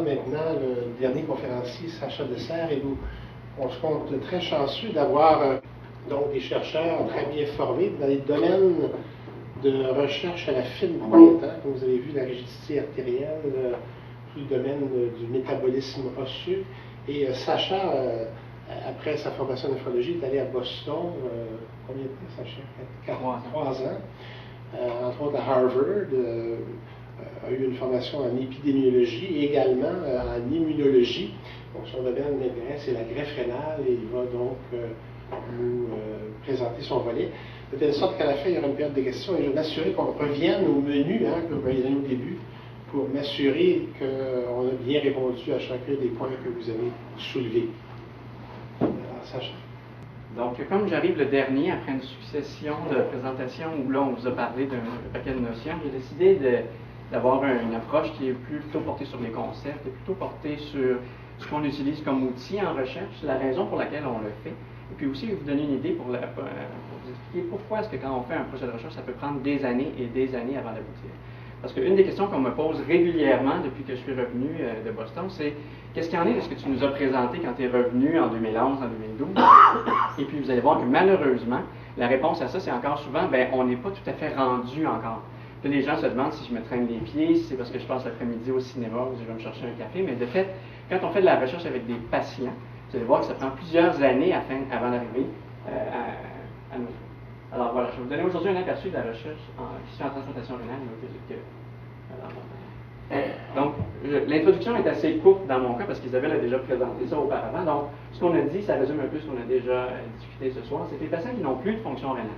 maintenant le dernier conférencier, Sacha Dessert, et on se compte très chanceux d'avoir donc des chercheurs très bien formés dans les domaines de recherche à la fine pointe, hein, comme vous avez vu, la rigidité artérielle, tout le domaine du métabolisme osseux. Et Sacha, après sa formation en néphrologie, est allé à Boston, combien de temps, Sacha? 3 ans. Entre autres à Harvard, a eu une formation en épidémiologie et également en immunologie. Donc son domaine d'intérêt, c'est la greffe rénale, et il va donc nous présenter son volet. De telle sorte qu'à la fin, il y aura une période de questions et je vais m'assurer qu'on revienne au menu que vous voyez au début pour m'assurer qu'on a bien répondu à chacun des points que vous avez soulevés. Alors, Sacha. Donc, comme j'arrive le dernier après une succession de présentations où là, on vous a parlé d'un paquet de notions, j'ai décidé d'avoir une approche qui est plutôt portée sur les concepts et plutôt portée sur ce qu'on utilise comme outil en recherche, la raison pour laquelle on le fait. Et puis aussi, vous donner une idée pour vous expliquer pourquoi est-ce que quand on fait un projet de recherche, ça peut prendre des années et des années avant d'aboutir. Parce qu'une des questions qu'on me pose régulièrement depuis que je suis revenu de Boston, c'est qu'est-ce qu'il y en est de ce que tu nous as présenté quand tu es revenu en 2011, en 2012? Et puis vous allez voir que malheureusement, la réponse à ça, c'est encore souvent, ben on n'est pas tout à fait rendu encore. Puis les gens se demandent si je me traîne les pieds, si c'est parce que je passe l'après-midi au cinéma ou si je vais me chercher un café, mais de fait, quand on fait de la recherche avec des patients, vous allez voir que ça prend plusieurs années avant d'arriver à nos. Alors voilà, je vais vous donner aujourd'hui un aperçu de la recherche ici en transplantation rénale et donc, l'introduction est assez courte dans mon cas parce qu'Isabelle a déjà présenté ça auparavant. Donc, ce qu'on a dit, ça résume un peu ce qu'on a déjà discuté ce soir, c'est que les patients qui n'ont plus de fonction rénale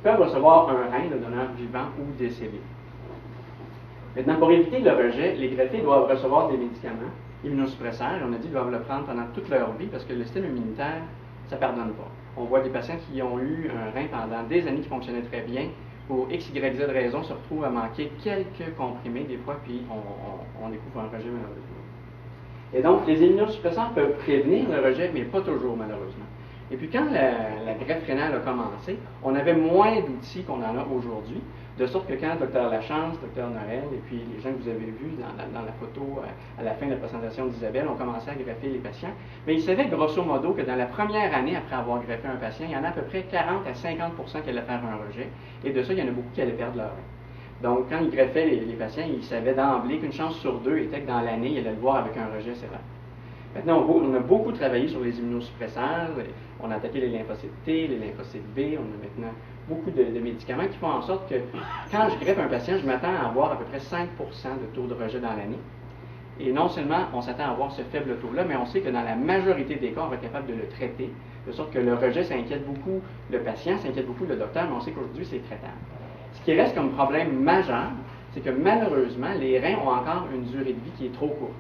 peuvent recevoir un rein de donneur vivant ou décédé. Maintenant, pour éviter le rejet, les greffés doivent recevoir des médicaments immunosuppresseurs. On a dit qu'ils doivent le prendre pendant toute leur vie parce que le système immunitaire, ça ne pardonne pas. On voit des patients qui ont eu un rein pendant des années qui fonctionnait très bien. Pour X, Y, Z raison, se retrouvent à manquer quelques comprimés des fois, puis on découvre un rejet malheureusement. Et donc, les immunosuppresseurs peuvent prévenir le rejet, mais pas toujours malheureusement. Et puis quand la greffe rénale a commencé, on avait moins d'outils qu'on en a aujourd'hui, de sorte que quand Dr Lachance, Dr Noël, et puis les gens que vous avez vus dans la photo à la fin de la présentation d'Isabelle, ont commencé à greffer les patients, mais ils savaient grosso modo que dans la première année après avoir greffé un patient, il y en a à peu près 40 à 50 qui allaient faire un rejet, et de ça, il y en a beaucoup qui allaient perdre leur rein. Donc, quand ils greffaient les patients, ils savaient d'emblée qu'une chance sur deux était que dans l'année, ils allaient le voir avec un rejet sévère. Maintenant, on a beaucoup travaillé sur les immunosuppresseurs, on a attaqué les lymphocytes T, les lymphocytes B, on a maintenant beaucoup de médicaments qui font en sorte que quand je greffe un patient, je m'attends à avoir à peu près 5 de taux de rejet dans l'année. Et non seulement on s'attend à avoir ce faible taux-là, mais on sait que dans la majorité des cas, on va être capable de le traiter, de sorte que le rejet, ça inquiète beaucoup le patient, ça inquiète beaucoup le docteur, mais on sait qu'aujourd'hui, c'est traitable. Ce qui reste comme problème majeur, c'est que malheureusement, les reins ont encore une durée de vie qui est trop courte.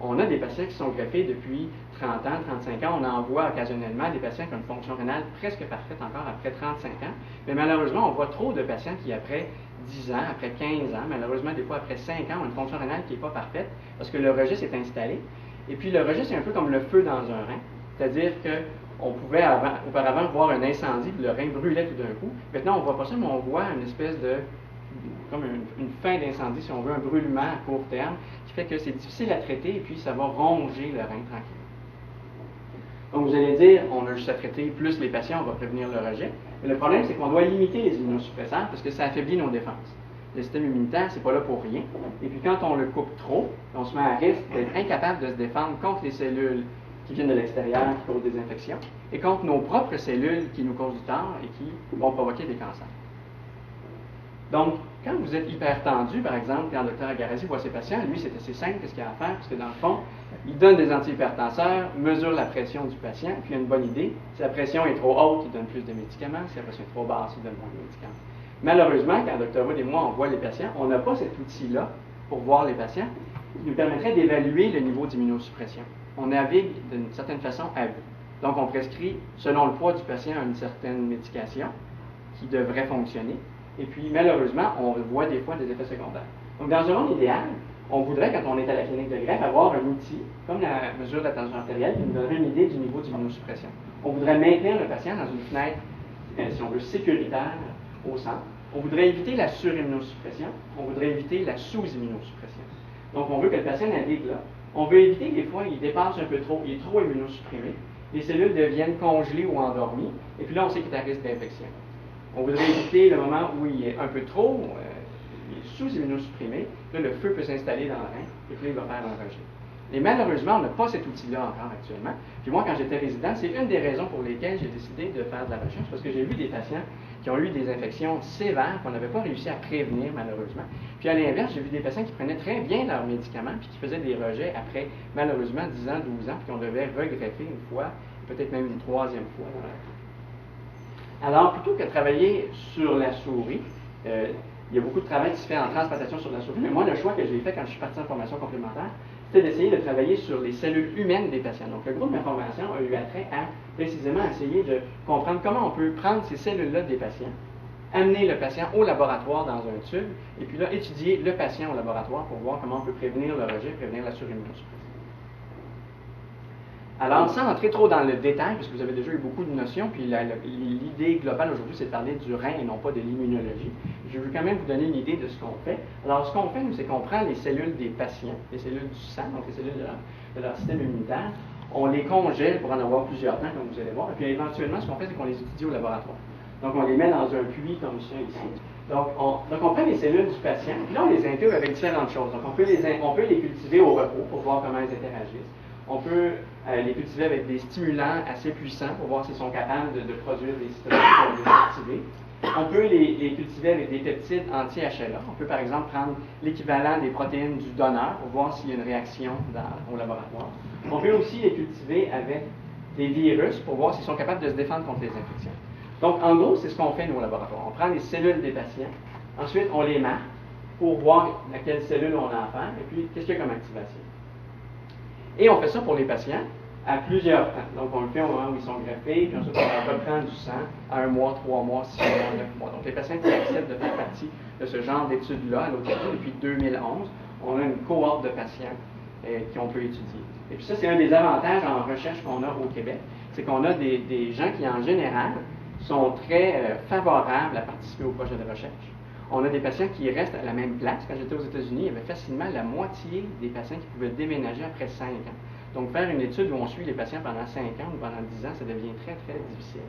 On a des patients qui sont greffés depuis 30 ans, 35 ans. On en voit occasionnellement des patients qui ont une fonction rénale presque parfaite encore après 35 ans. Mais malheureusement, on voit trop de patients qui, après 10 ans, après 15 ans, malheureusement, des fois après 5 ans, ont une fonction rénale qui n'est pas parfaite parce que le rejet s'est installé. Et puis, le rejet, c'est un peu comme le feu dans un rein. C'est-à-dire qu'on pouvait auparavant voir un incendie, puis le rein brûlait tout d'un coup. Maintenant, on ne voit pas ça, mais on voit une espèce de comme une fin d'incendie, si on veut, un brûlement à court terme, qui fait que c'est difficile à traiter et puis ça va ronger le rein tranquillement. Donc vous allez dire, on a juste à traiter plus les patients, on va prévenir le rejet. Mais le problème, c'est qu'on doit limiter les immunosuppresseurs parce que ça affaiblit nos défenses. Le système immunitaire, c'est pas là pour rien. Et puis quand on le coupe trop, on se met à risque d'être incapable de se défendre contre les cellules qui viennent de l'extérieur, qui causent des infections, et contre nos propres cellules qui nous causent du tort et qui vont provoquer des cancers. Donc, quand vous êtes hypertendu, par exemple, quand le docteur Agarazi voit ses patients, lui, c'est assez simple, qu'est-ce qu'il a à faire, parce que dans le fond, il donne des antihypertenseurs, mesure la pression du patient, puis il a une bonne idée. Si la pression est trop haute, il donne plus de médicaments. Si la pression est trop basse, il donne moins de médicaments. Malheureusement, quand le Dr Wood et moi, on voit les patients, on n'a pas cet outil-là pour voir les patients qui nous permettrait d'évaluer le niveau d'immunosuppression. On navigue d'une certaine façon à vue. Donc, on prescrit, selon le poids du patient, une certaine médication qui devrait fonctionner. Et puis, malheureusement, on voit des fois des effets secondaires. Donc, dans un monde idéal, on voudrait, quand on est à la clinique de greffe, avoir un outil, comme la mesure de la tension artérielle, qui nous donnerait une idée du niveau d'immunosuppression. On voudrait maintenir le patient dans une fenêtre, si on veut, sécuritaire au centre. On voudrait éviter la surimmunosuppression. On voudrait éviter la sous-immunosuppression. Donc, on veut que le patient navigue là. On veut éviter que des fois, il dépasse un peu trop, il est trop immunosupprimé. Les cellules deviennent congelées ou endormies, et puis là, on sait qu'il est à risque d'infection. On voudrait éviter le moment où il est un peu trop, il est sous-immunosupprimé, là, le feu peut s'installer dans le rein, et puis là, il va faire un rejet. Et malheureusement, on n'a pas cet outil-là encore actuellement. Puis moi, quand j'étais résident, c'est une des raisons pour lesquelles j'ai décidé de faire de la recherche, parce que j'ai vu des patients qui ont eu des infections sévères qu'on n'avait pas réussi à prévenir, malheureusement. Puis à l'inverse, j'ai vu des patients qui prenaient très bien leurs médicaments, puis qui faisaient des rejets après, malheureusement, 10 ans, 12 ans, puis qu'on devait regreffer une fois, peut-être même une troisième fois dans leur vie. Alors, plutôt que de travailler sur la souris, il y a beaucoup de travail qui se fait en transplantation sur la souris, mais moi, le choix que j'ai fait quand je suis parti en formation complémentaire, c'était d'essayer de travailler sur les cellules humaines des patients. Donc, le groupe de ma formation a eu attrait à précisément essayer de comprendre comment on peut prendre ces cellules-là des patients, amener le patient au laboratoire dans un tube, et puis là, étudier le patient au laboratoire pour voir comment on peut prévenir le rejet, prévenir la surimmunosuppression. Alors, sans entrer trop dans le détail, parce que vous avez déjà eu beaucoup de notions, puis l'idée globale aujourd'hui, c'est de parler du rein et non pas de l'immunologie. Je veux quand même vous donner une idée de ce qu'on fait. Alors, ce qu'on fait, nous, c'est qu'on prend les cellules des patients, les cellules du sang, donc les cellules de leur système immunitaire, on les congèle pour en avoir plusieurs temps, comme vous allez voir, et puis éventuellement, ce qu'on fait, c'est qu'on les étudie au laboratoire. Donc, on les met dans un puits comme ça ici. Donc, on prend les cellules du patient, puis là, on les intègre avec différentes choses. Donc, on peut les cultiver au repos pour voir comment elles interagissent. On peut les cultiver avec des stimulants assez puissants pour voir s'ils sont capables de produire des cytokines pour les activer. On peut les cultiver avec des peptides anti-HLA. On peut par exemple prendre l'équivalent des protéines du donneur pour voir s'il y a une réaction au laboratoire. On peut aussi les cultiver avec des virus pour voir s'ils sont capables de se défendre contre les infections. Donc en gros, c'est ce qu'on fait nous au laboratoire. On prend les cellules des patients, ensuite on les marque pour voir à quelle cellule on a affaire et puis qu'est-ce qu'il y a comme activation. Et on fait ça pour les patients à plusieurs temps. Donc, on le fait au moment où ils sont greffés, puis ensuite, on reprend du sang à 1 mois, 3 mois, 6 mois, 9 mois. Donc, les patients qui acceptent de faire partie de ce genre d'études-là à l'hôpital depuis 2011, on a une cohorte de patients qu'on peut étudier. Et puis ça, c'est un des avantages en recherche qu'on a au Québec, c'est qu'on a des gens qui, en général, sont très favorables à participer au projet de recherche. On a des patients qui restent à la même place. Quand j'étais aux États-Unis, il y avait facilement la moitié des patients qui pouvaient déménager après 5 ans. Donc, faire une étude où on suit les patients pendant 5 ans ou pendant 10 ans, ça devient très, très difficile.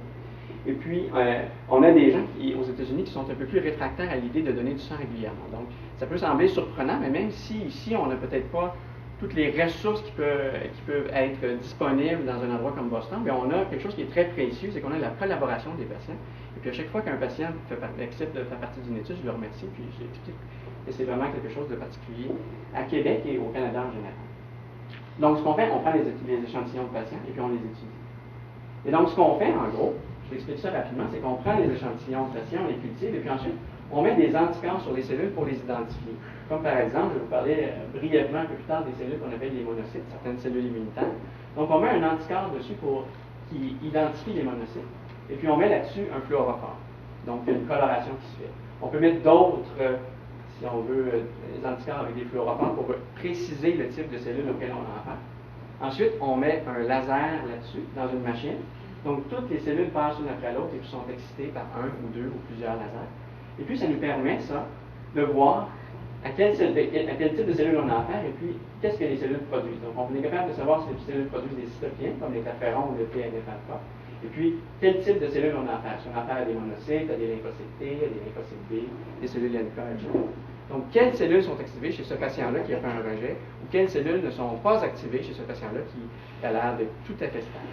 Et puis, on a des gens aux États-Unis qui sont un peu plus réfractaires à l'idée de donner du sang régulièrement. Donc, ça peut sembler surprenant, mais même si ici, on n'a peut-être pas toutes les ressources qui peuvent être disponibles dans un endroit comme Boston, bien, on a quelque chose qui est très précieux, c'est qu'on a la collaboration des patients. Et puis à chaque fois qu'un patient accepte de faire partie d'une étude, je le remercie, puis je l'explique. Et c'est vraiment quelque chose de particulier à Québec et au Canada en général. Donc ce qu'on fait, on prend les échantillons de patients et puis on les étudie. Et donc ce qu'on fait, en gros, je vais expliquer ça rapidement, c'est qu'on prend les échantillons de patients, on les cultive, et puis ensuite, on met des anticorps sur les cellules pour les identifier. Comme par exemple, je vais vous parler brièvement un peu plus tard des cellules qu'on appelle les monocytes, certaines cellules immunitaires. Donc on met un anticorps dessus qui identifie les monocytes. Et puis on met là-dessus un fluorophore. Donc il y a une coloration qui se fait. On peut mettre d'autres, si on veut, des anticorps avec des fluorophores pour préciser le type de cellules auxquelles on a affaire. Ensuite, on met un laser là-dessus, dans une machine. Donc toutes les cellules passent l'une après l'autre et puis sont excitées par un ou deux ou plusieurs lasers. Et puis ça nous permet, ça, de voir à quel type de cellules on a affaire et puis qu'est-ce que les cellules produisent. Donc on est capable de savoir si les cellules produisent des cytokines, comme les interférons ou le TNF-alpha. Et puis, quel type de cellules on a affaire? Si on a affaire à des monocytes, à des lymphocytes T, à des lymphocytes B, des cellules NK, etc. Donc, quelles cellules sont activées chez ce patient-là qui a fait un rejet, ou quelles cellules ne sont pas activées chez ce patient-là qui a l'air d'être tout à fait stable.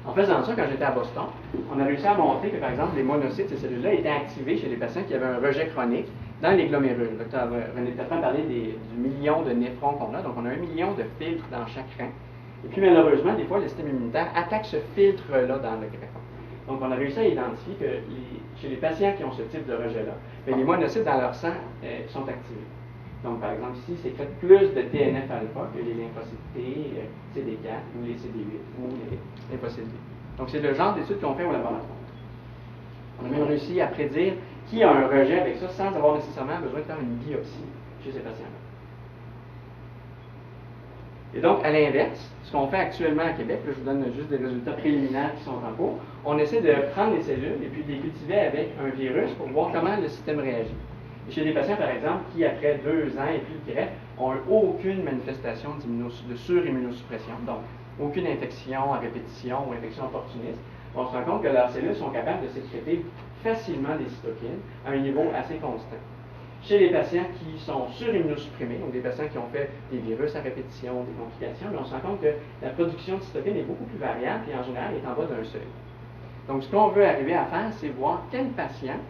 En faisant ça, quand j'étais à Boston, on a réussi à montrer que, par exemple, les monocytes, ces cellules-là, étaient activées chez les patients qui avaient un rejet chronique dans les glomérules. Le docteur René Bertrand parlait du million de néphrons qu'on a, donc on a 1 million de filtres dans chaque rein. Et puis malheureusement, des fois, le système immunitaire attaque ce filtre-là dans le greffon. Donc on a réussi à identifier que chez les patients qui ont ce type de rejet-là, les monocytes dans leur sang sont activés. Donc par exemple ici, sécrètent plus de TNF-alpha que les lymphocytes T, CD4 ou les CD8 ou les lymphocytes B. Donc c'est le genre d'études qu'on fait au laboratoire. On a même réussi à prédire qui a un rejet avec ça sans avoir nécessairement besoin de faire une biopsie chez ces patients-là. Et donc, à l'inverse, ce qu'on fait actuellement à Québec, là, je vous donne juste des résultats préliminaires qui sont en cours, on essaie de prendre les cellules et puis de les cultiver avec un virus pour voir comment le système réagit. Et chez des patients, par exemple, qui, après 2 ans et plus de greffe, n'ont eu aucune manifestation de surimmunosuppression, donc aucune infection à répétition ou infection opportuniste. On se rend compte que leurs cellules sont capables de sécréter facilement des cytokines à un niveau assez constant. Chez les patients qui sont surimmunosupprimés, donc des patients qui ont fait des virus à répétition, des complications, mais on se rend compte que la production de cytokines est beaucoup plus variable et en général est en bas d'un seuil. Donc ce qu'on veut arriver à faire, c'est voir quels patients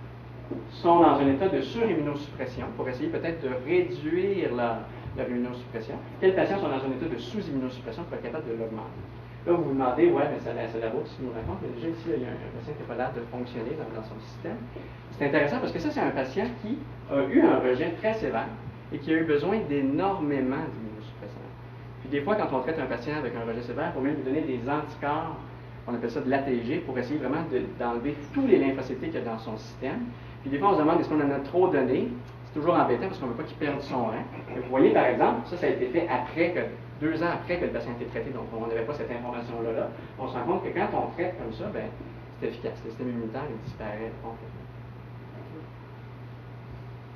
sont dans un état de surimmunosuppression pour essayer peut-être de réduire leur immunosuppression. Quels patients sont dans un état de sous-immunosuppression pour être capable de l'augmenter. Là, vous vous demandez, ouais, mais ça la route qui nous raconte, mais déjà ici, il y a un patient qui n'a pas l'air de fonctionner dans son système. C'est intéressant parce que ça, c'est un patient qui a eu un rejet très sévère et qui a eu besoin d'énormément d'immunosuppresseurs. Puis des fois, quand on traite un patient avec un rejet sévère, il faut même lui donner des anticorps, on appelle ça de l'ATG, pour essayer vraiment d'enlever tous les lymphocytes qu'il y a dans son système. Puis des fois, on se demande est-ce qu'on en a trop donné. C'est toujours embêtant parce qu'on ne veut pas qu'il perde son rein. Et vous voyez, par exemple, ça a été fait après 2 ans après que le patient a été traité, donc on n'avait pas cette information-là. On se rend compte que quand on traite comme ça, ben, c'est efficace. Le système immunitaire il disparaît complètement.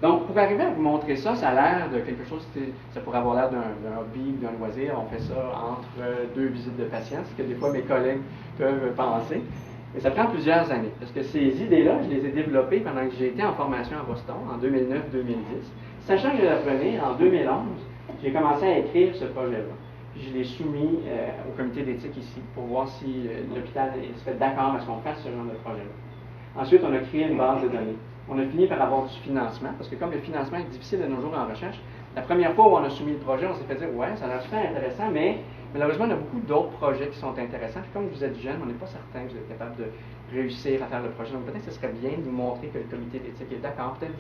Donc, pour arriver à vous montrer ça, ça a l'air de quelque chose, ça pourrait avoir l'air d'un hobby, d'un loisir. On fait ça entre 2 visites de patients, ce que des fois mes collègues peuvent penser. Mais ça prend plusieurs années, parce que ces idées-là, je les ai développées pendant que j'ai été en formation à Boston, en 2009-2010. Sachant que je vais revenir en 2011, j'ai commencé à écrire ce projet-là. Puis je l'ai soumis au comité d'éthique ici, pour voir si l'hôpital serait d'accord à ce qu'on fasse ce genre de projet-là. Ensuite, on a créé une base de données. On a fini par avoir du financement, parce que comme le financement est difficile de nos jours en recherche, la première fois où on a soumis le projet, on s'est fait dire « ouais, ça a l'air super intéressant, mais malheureusement, on a beaucoup d'autres projets qui sont intéressants. Puis comme vous êtes jeune, on n'est pas certain que vous êtes capable de réussir à faire le projet. Donc peut-être que ce serait bien de nous montrer que le comité d'éthique est d'accord. Peut-être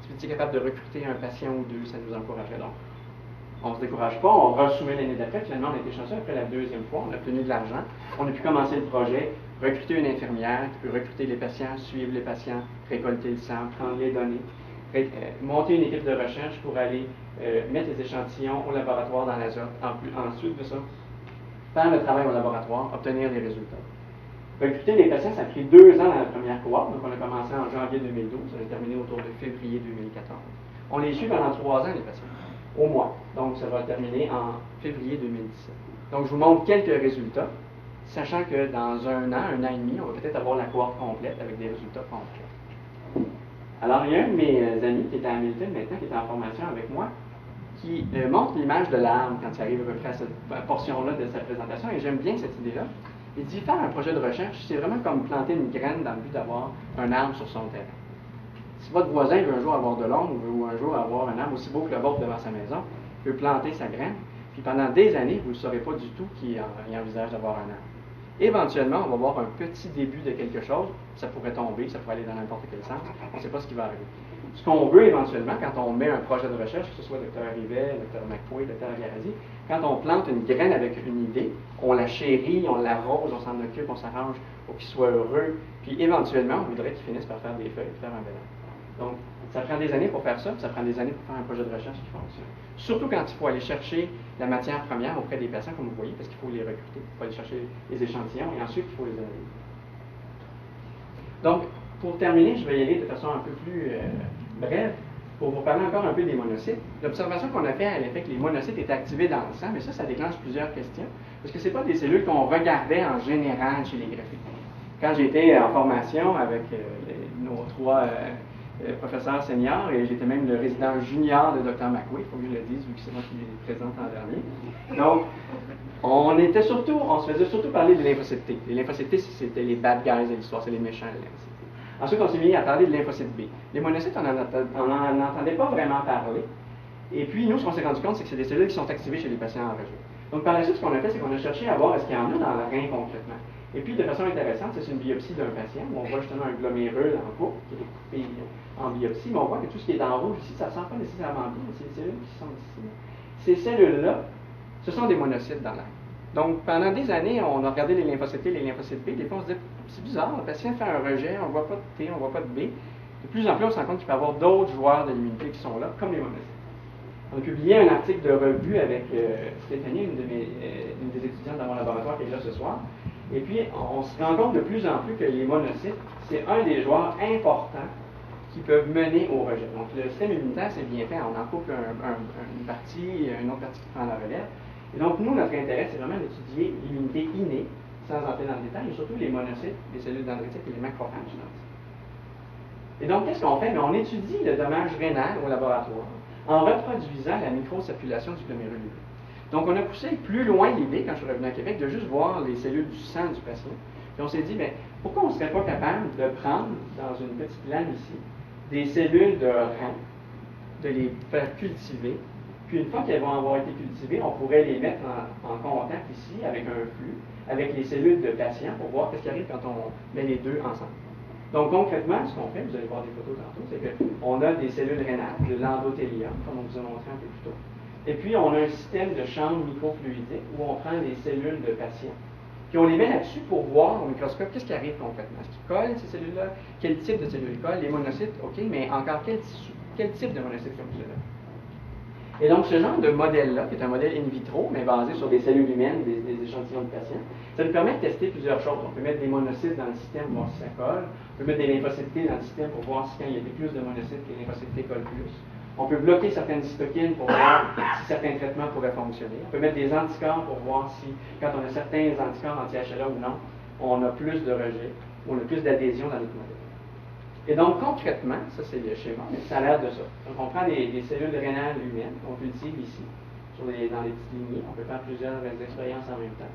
si vous étiez capable de recruter un patient ou 2, ça nous encouragerait. Donc, on ne se décourage pas, on resoumet l'année d'après. Finalement, on a été chanceux. Après la 2e fois, on a obtenu de l'argent. On a pu commencer le projet, recruter une infirmière qui peut recruter les patients, suivre les patients, récolter le sang, prendre les données, monter une équipe de recherche pour aller mettre les échantillons au laboratoire dans l'azote. Ensuite de ça, faire le travail au laboratoire, obtenir les résultats. Recruter les patients, ça a pris 2 ans dans la première cohorte. Donc, on a commencé en janvier 2012, on a terminé autour de février 2014. On les suit pendant 3 ans, les patients, au mois. Donc, ça va terminer en février 2017. Donc, je vous montre quelques résultats, sachant que dans 1 an, 1 an et demi, on va peut-être avoir la cohorte complète avec des résultats complets. Alors, il y a un de mes amis qui est à Hamilton maintenant, qui est en formation avec moi, qui montre l'image de l'arbre quand il arrive à peu près à cette portion-là de sa présentation, et j'aime bien cette idée-là. Il dit faire un projet de recherche, c'est vraiment comme planter une graine dans le but d'avoir un arbre sur son terrain. Si votre voisin veut un jour avoir de l'ombre ou un jour avoir un arbre aussi beau que le vôtre devant sa maison, il peut planter sa graine, puis pendant des années, vous ne saurez pas du tout qu'il envisage d'avoir un arbre. Éventuellement, on va voir un petit début de quelque chose, ça pourrait tomber, ça pourrait aller dans n'importe quel sens, on ne sait pas ce qui va arriver. Ce qu'on veut éventuellement, quand on met un projet de recherche, que ce soit Dr. Rivet, Dr. McCoy, Dr. Garazi, quand on plante une graine avec une idée, on la chérit, on l'arrose, on s'en occupe, on s'arrange pour qu'il soit heureux, puis éventuellement, on voudrait qu'il finisse par faire des feuilles et faire un bel arbre. Donc, ça prend des années pour faire ça, puis ça prend des années pour faire un projet de recherche qui fonctionne. Surtout quand il faut aller chercher la matière première auprès des patients, comme vous voyez, parce qu'il faut les recruter, il faut aller chercher les échantillons, et ensuite, il faut les analyser. Donc, pour terminer, je vais y aller de façon un peu plus brève, pour vous parler encore un peu des monocytes. L'observation qu'on a fait à l'effet que les monocytes étaient activés dans le sang, mais ça déclenche plusieurs questions, parce que ce n'est pas des cellules qu'on regardait en général chez les greffiers. Quand j'étais en formation avec nos 3 professeurs seniors, et j'étais même le résident junior de Dr. McCoy, il faut que je le dise, vu que c'est moi qui l'ai présente en dernier. Donc, on se faisait surtout parler des lymphocytes T. Les lymphocytes T, c'était les bad guys de l'histoire, c'est les méchants les lymphocytes. Ensuite, on s'est mis à parler de lymphocytes B. Les monocytes, on n'en entendait pas vraiment parler. Et puis, nous, ce qu'on s'est rendu compte, c'est que c'est des cellules qui sont activées chez les patients en rejet. Donc, par la suite, ce qu'on a fait, c'est qu'on a cherché à voir est-ce qu'il y en a dans le rein concrètement. Et puis, de façon intéressante, c'est une biopsie d'un patient où on voit justement un glomérule en cours qui est coupé en biopsie, mais on voit que tout ce qui est en rouge ici, ça ne sent pas nécessairement bien, mais c'est des cellules qui sont ici. Ces cellules-là, ce sont des monocytes dans l'air. Donc, pendant des années, on a regardé les lymphocytes T, les lymphocytes B. Des fois, on se dit, c'est bizarre, le patient fait un rejet, on ne voit pas de T, on ne voit pas de B. De plus en plus, on se rend compte qu'il peut y avoir d'autres joueurs de l'immunité qui sont là, comme les monocytes. On a publié un article de revue avec Stéphanie, une des étudiantes dans mon laboratoire qui est là ce soir. Et puis, on se rend compte de plus en plus que les monocytes, c'est un des joueurs importants qui peuvent mener au rejet. Donc, le système immunitaire, c'est bien fait. On en coupe une partie, une autre partie qui prend la relève. Et donc, nous, notre intérêt, c'est vraiment d'étudier l'immunité innée, sans entrer dans le détail, et surtout les monocytes, les cellules dendritiques et les macrophages dendritiques. Et donc, qu'est-ce qu'on fait? On étudie le dommage rénal au laboratoire en reproduisant la microcirculation du glomérulus. Donc, on a poussé plus loin l'idée, quand je suis revenu à Québec, de juste voir les cellules du sang du patient. Puis on s'est dit, bien, pourquoi on ne serait pas capable de prendre, dans une petite lame ici, des cellules de rein, de les faire cultiver, puis une fois qu'elles vont avoir été cultivées, on pourrait les mettre en contact ici avec un flux, avec les cellules de patients pour voir ce qui arrive quand on met les deux ensemble. Donc concrètement, ce qu'on fait, vous allez voir des photos tantôt, c'est qu'on a des cellules rénales, de l'endothélium, comme on vous a montré un peu plus tôt. Et puis on a un système de chambre microfluidique où on prend des cellules de patients. Puis on les met là-dessus pour voir au microscope qu'est-ce qui arrive concrètement. Est-ce qu'ils collent ces cellules-là? Quel type de cellules collent? Les monocytes, OK, mais encore quel type de monocytes comme ceux-là? Et donc ce genre de modèle-là, qui est un modèle in vitro, mais basé sur des cellules humaines, des échantillons de patients, ça nous permet de tester plusieurs choses. On peut mettre des monocytes dans le système pour voir si ça colle. On peut mettre des lymphocytes T dans le système pour voir si quand il y a plus de monocytes, les lymphocytes T collent plus. On peut bloquer certaines cytokines pour voir si certains traitements pourraient fonctionner. On peut mettre des anticorps pour voir si, quand on a certains anticorps anti-HLA ou non, on a plus de rejet, ou on a plus d'adhésion dans les modèles. Et donc, concrètement, ça c'est le schéma, mais ça a l'air de ça. Donc, on prend des cellules rénales humaines qu'on cultive ici, dans les petites lignées. On peut faire plusieurs expériences en même temps.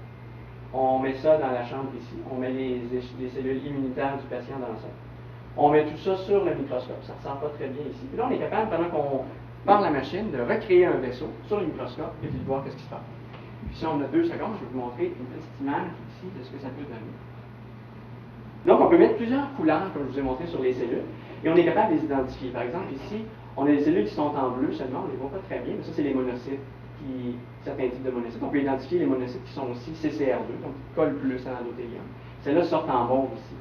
On met ça dans la chambre ici. On met les cellules immunitaires du patient dans ça. On met tout ça sur le microscope. Ça ne ressemble pas très bien ici. Puis là, on est capable, pendant qu'on parle la machine, de recréer un vaisseau sur le microscope et puis de voir ce qui se passe. Puis si on a 2 secondes, je vais vous montrer une petite image ici de ce que ça peut donner. Donc, on peut mettre plusieurs couleurs, comme je vous ai montré, sur les cellules, et on est capable de les identifier. Par exemple, ici, on a des cellules qui sont en bleu seulement, on ne les voit pas très bien, mais ça, c'est les monocytes, certains types de monocytes. On peut identifier les monocytes qui sont aussi CCR2, donc qui collent plus à l'endothélium. Celles-là sortent en mauve ici.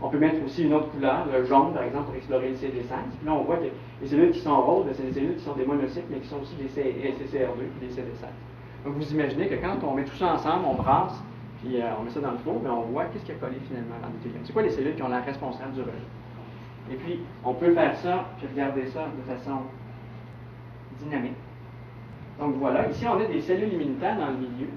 On peut mettre aussi une autre couleur, le jaune, par exemple, pour explorer le CD16. Puis là, on voit que les cellules qui sont roses, c'est des cellules qui sont des monocytes, mais qui sont aussi des CCR2 et des CD16. Donc, vous imaginez que quand on met tout ça ensemble, on brasse, puis on met ça dans le four, mais on voit qu'est-ce qui a collé finalement à l'endothélium. C'est quoi les cellules qui ont l'air responsables du rejet? Et puis, on peut faire ça, puis regarder ça de façon dynamique. Donc voilà, ici on a des cellules immunitaires dans le milieu.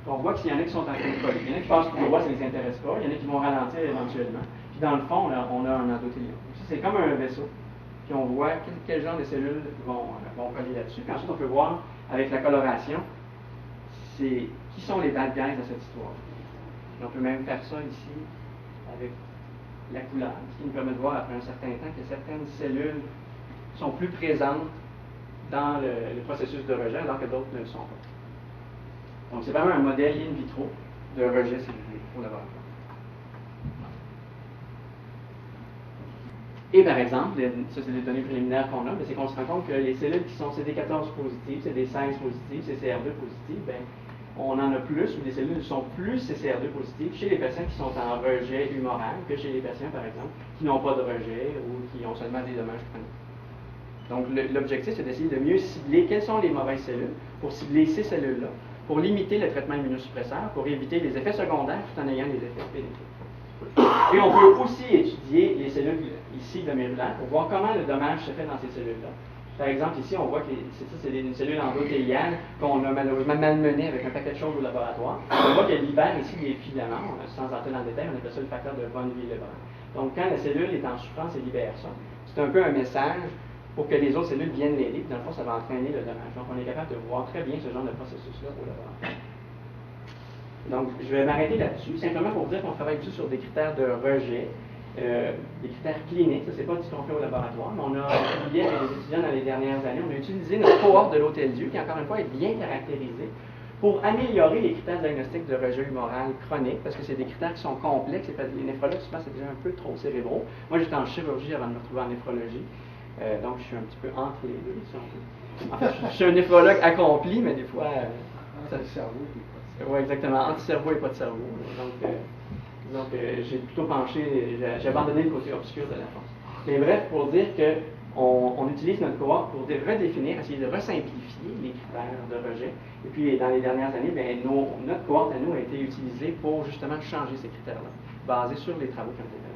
On voit qu'il y en a qui sont en train de coller. Il y en a qui passent tout droit, ça ne les intéresse pas. Il y en a qui vont ralentir éventuellement. Puis dans le fond, là, on a un endothélium. C'est comme un vaisseau. Puis on voit quel genre de cellules vont coller là-dessus. Puis ensuite, on peut voir avec la coloration qui sont les bad guys de cette histoire. On peut même faire ça ici avec la couleur, ce qui nous permet de voir après un certain temps que certaines cellules sont plus présentes dans le processus de rejet alors que d'autres ne le sont pas. Donc c'est vraiment un modèle in vitro de rejet cellulaire au laboratoire. Et par exemple, ça c'est des données préliminaires qu'on a, c'est qu'on se rend compte que les cellules qui sont CD14 positives, CD16 positives, CCR2 positives, ben, on en a plus, ou les cellules sont plus CCR2 positives chez les patients qui sont en rejet humoral que chez les patients, par exemple, qui n'ont pas de rejet ou qui ont seulement des dommages chroniques. Donc l'objectif, c'est d'essayer de mieux cibler quelles sont les mauvaises cellules pour cibler ces cellules-là, pour limiter le traitement immunosuppresseur, pour éviter les effets secondaires tout en ayant les effets bénéfiques. Et on peut aussi étudier les cellules ici glomérulaires pour voir comment le dommage se fait dans ces cellules-là. Par exemple, ici, on voit que c'est une cellule endothéliale qu'on a malheureusement malmenée avec un paquet de choses au laboratoire. On voit qu'elle libère ici des filaments, sans entrer dans le détail, on appelle ça le facteur de von Willebrand. Donc, quand la cellule est en souffrance, elle libère ça. C'est un peu un message pour que les autres cellules viennent l'aider, puis dans le fond, ça va entraîner le dommage. Donc, on est capable de voir très bien ce genre de processus-là au laboratoire. Donc, je vais m'arrêter là-dessus, simplement pour dire qu'on travaille plus sur des critères de rejet, des critères cliniques. Ça, c'est pas ce qu'on fait au laboratoire, mais on a publié avec des étudiants dans les dernières années. On a utilisé notre cohorte de l'Hôtel Dieu, qui encore une fois est bien caractérisée, pour améliorer les critères diagnostiques de rejet humoral chronique, parce que c'est des critères qui sont complexes. Les néphrologues, souvent, c'est déjà un peu trop cérébraux. Moi, j'étais en chirurgie avant de me retrouver en néphrologie, donc je suis un petit peu entre les deux, si on peut. En fait, je suis un néphrologue accompli, mais des fois... ça le cerveau. Oui, exactement. Anti-cerveau et pas de cerveau. Donc j'ai plutôt penché, j'ai abandonné le côté obscur de la force. Mais bref, pour dire qu'on utilise notre cohorte pour redéfinir, essayer de resimplifier les critères de rejet. Et puis, dans les dernières années, bien, notre cohorte à nous a été utilisée pour justement changer ces critères-là, basés sur les travaux qui ont été faits.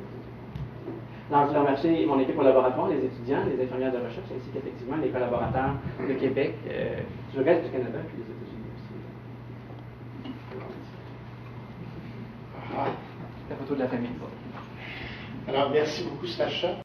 Alors, je voulais remercier mon équipe au laboratoire, les étudiants, les infirmières de recherche, ainsi qu'effectivement les collaborateurs de Québec, du reste du Canada et des États-Unis aussi. La photo de la famille. Alors, merci beaucoup, Sacha.